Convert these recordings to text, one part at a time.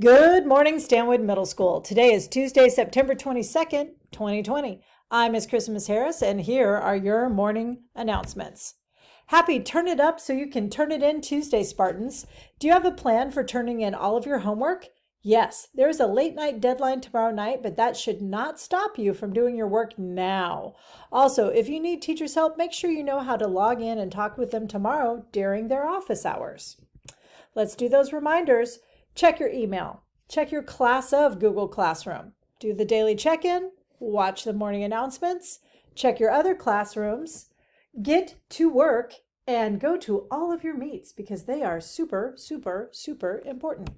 Good morning, Stanwood Middle School. Today is Tuesday, September 22nd, 2020. I'm Miss Christmas Harris, and here are your morning announcements. Happy Turn It Up So You Can Turn It In Tuesday, Spartans. Do you have a plan for turning in all of your homework? Yes, there's a late night deadline tomorrow night, but that should not stop you from doing your work now. Also, if you need teachers' help, make sure you know how to log in and talk with them tomorrow during their office hours. Let's do those reminders. Check your email. Check your class of Google Classroom. Do the daily check-in. Watch the morning announcements. Check your other classrooms. Get to work and go to all of your meets because they are super, super, super important.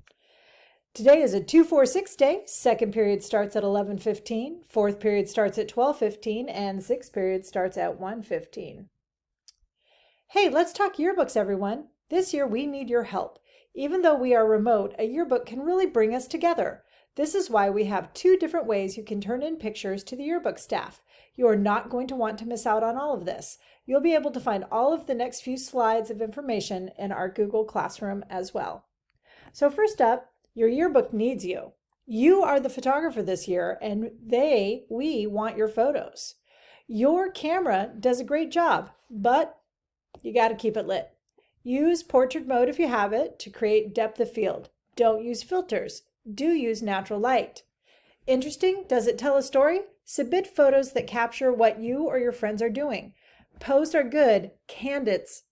Today is a 2-4-6 day. Second period starts at 11:15. Fourth period starts at 12:15 and sixth period starts at 1:15. Hey, let's talk yearbooks, everyone. This year we need your help. Even though we are remote, a yearbook can really bring us together. This is why we have 2 different ways you can turn in pictures to the yearbook staff. You are not going to want to miss out on all of this. You'll be able to find all of the next few slides of information in our Google Classroom as well. So first up, your yearbook needs you. You are the photographer this year, and we want your photos. Your camera does a great job, but you got to keep it lit. Use portrait mode if you have it to create depth of field. Don't use filters. Do use natural light. Interesting? Does it tell a story? Submit photos that capture what you or your friends are doing. Posed are good. Candids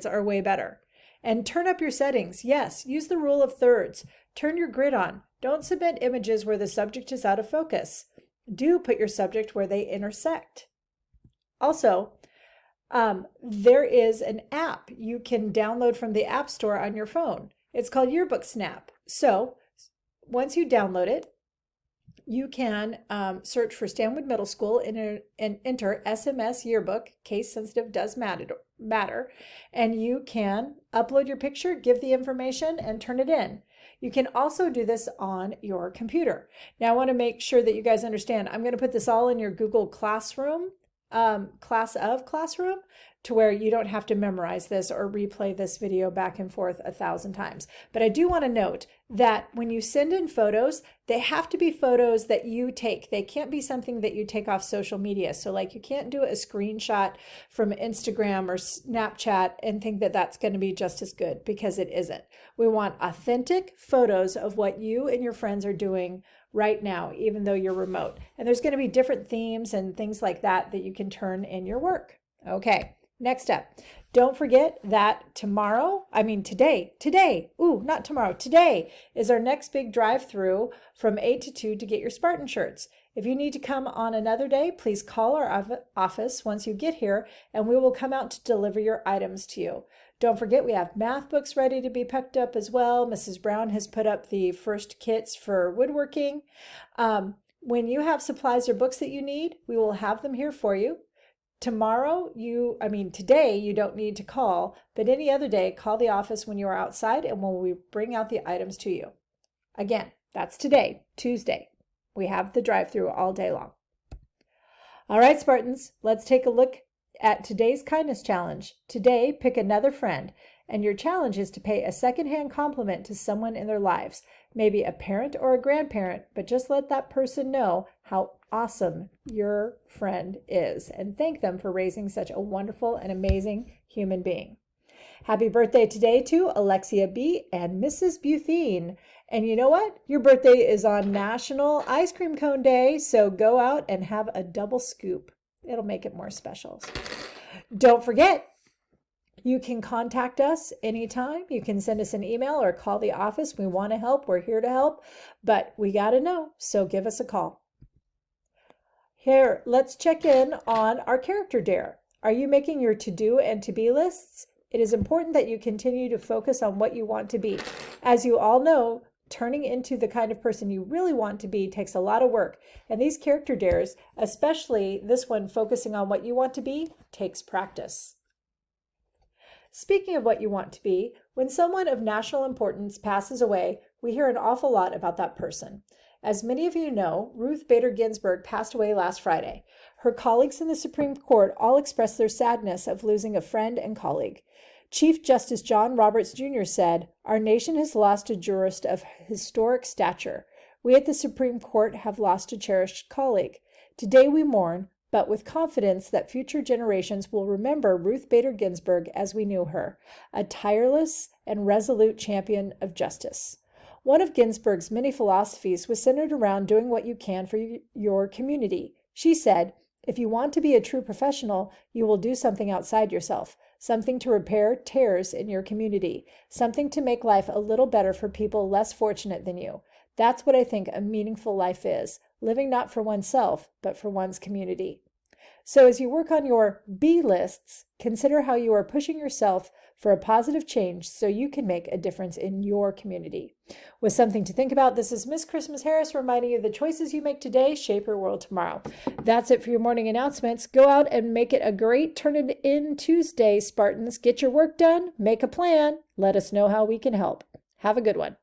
are way better. And turn up your settings. Yes, use the rule of thirds. Turn your grid on. Don't submit images where the subject is out of focus. Do put your subject where they intersect. Also, there is an app you can download from the App Store on your phone. It's called Yearbook Snap. So once you download it, you can search for Stanwood Middle School and enter SMS Yearbook, case sensitive does matter, and you can upload your picture, give the information, and turn it in. You can also do this on your computer. Now I want to make sure that you guys understand, I'm going to put this all in your Google Classroom class of classroom to where you don't have to memorize this or replay this video back and forth 1,000 times. But I do want to note that when you send in photos, they have to be photos that you take. They can't be something that you take off social media. So like you can't do a screenshot from Instagram or Snapchat and think that that's going to be just as good, because it isn't. We want authentic photos of what you and your friends are doing right now, even though you're remote. And there's going to be different themes and things like that that you can turn in your work. Okay, next up. Don't forget that today is our next big drive-through from 8 to 2 to get your Spartan shirts. If you need to come on another day, please call our office once you get here, and we will come out to deliver your items to you. Don't forget, we have math books ready to be picked up as well. Mrs. Brown has put up the first kits for woodworking. When you have supplies or books that you need, we will have them here for you. Today you don't need to call, but any other day, call the office when you are outside and we will bring out the items to you. Again, that's today, Tuesday. We have the drive-through all day long. All right, Spartans, let's take a look at today's kindness challenge. Today, pick another friend, and your challenge is to pay a secondhand compliment to someone in their lives, maybe a parent or a grandparent, but just let that person know how awesome your friend is and thank them for raising such a wonderful and amazing human being. Happy birthday today to Alexia B. and Mrs. Buthine. And you know what? Your birthday is on National Ice Cream Cone Day, so go out and have a double scoop. It'll make it more special. Don't forget, you can contact us anytime. You can send us an email or call the office. We want to help. We're here to help, but we got to know, so give us a call. Here, let's check in on our character dare. Are you making your to-do and to-be lists? It is important that you continue to focus on what you want to be. As you all know, turning into the kind of person you really want to be takes a lot of work. And these character dares, especially this one focusing on what you want to be, takes practice. Speaking of what you want to be, when someone of national importance passes away, we hear an awful lot about that person. As many of you know, Ruth Bader Ginsburg passed away last Friday. Her colleagues in the Supreme Court all expressed their sadness of losing a friend and colleague. Chief Justice John Roberts Jr. said, "Our nation has lost a jurist of historic stature. We at the Supreme Court have lost a cherished colleague. Today we mourn, but with confidence that future generations will remember Ruth Bader Ginsburg as we knew her, a tireless and resolute champion of justice." One of Ginsburg's many philosophies was centered around doing what you can for your community. She said, "If you want to be a true professional, you will do something outside yourself, something to repair tears in your community, something to make life a little better for people less fortunate than you. That's what I think a meaningful life is, living not for oneself, but for one's community." So as you work on your B lists, consider how you are pushing yourself for a positive change so you can make a difference in your community. With something to think about, this is Miss Christmas Harris reminding you the choices you make today shape your world tomorrow. That's it for your morning announcements. Go out and make it a great Turn It In Tuesday, Spartans. Get your work done, make a plan, let us know how we can help. Have a good one.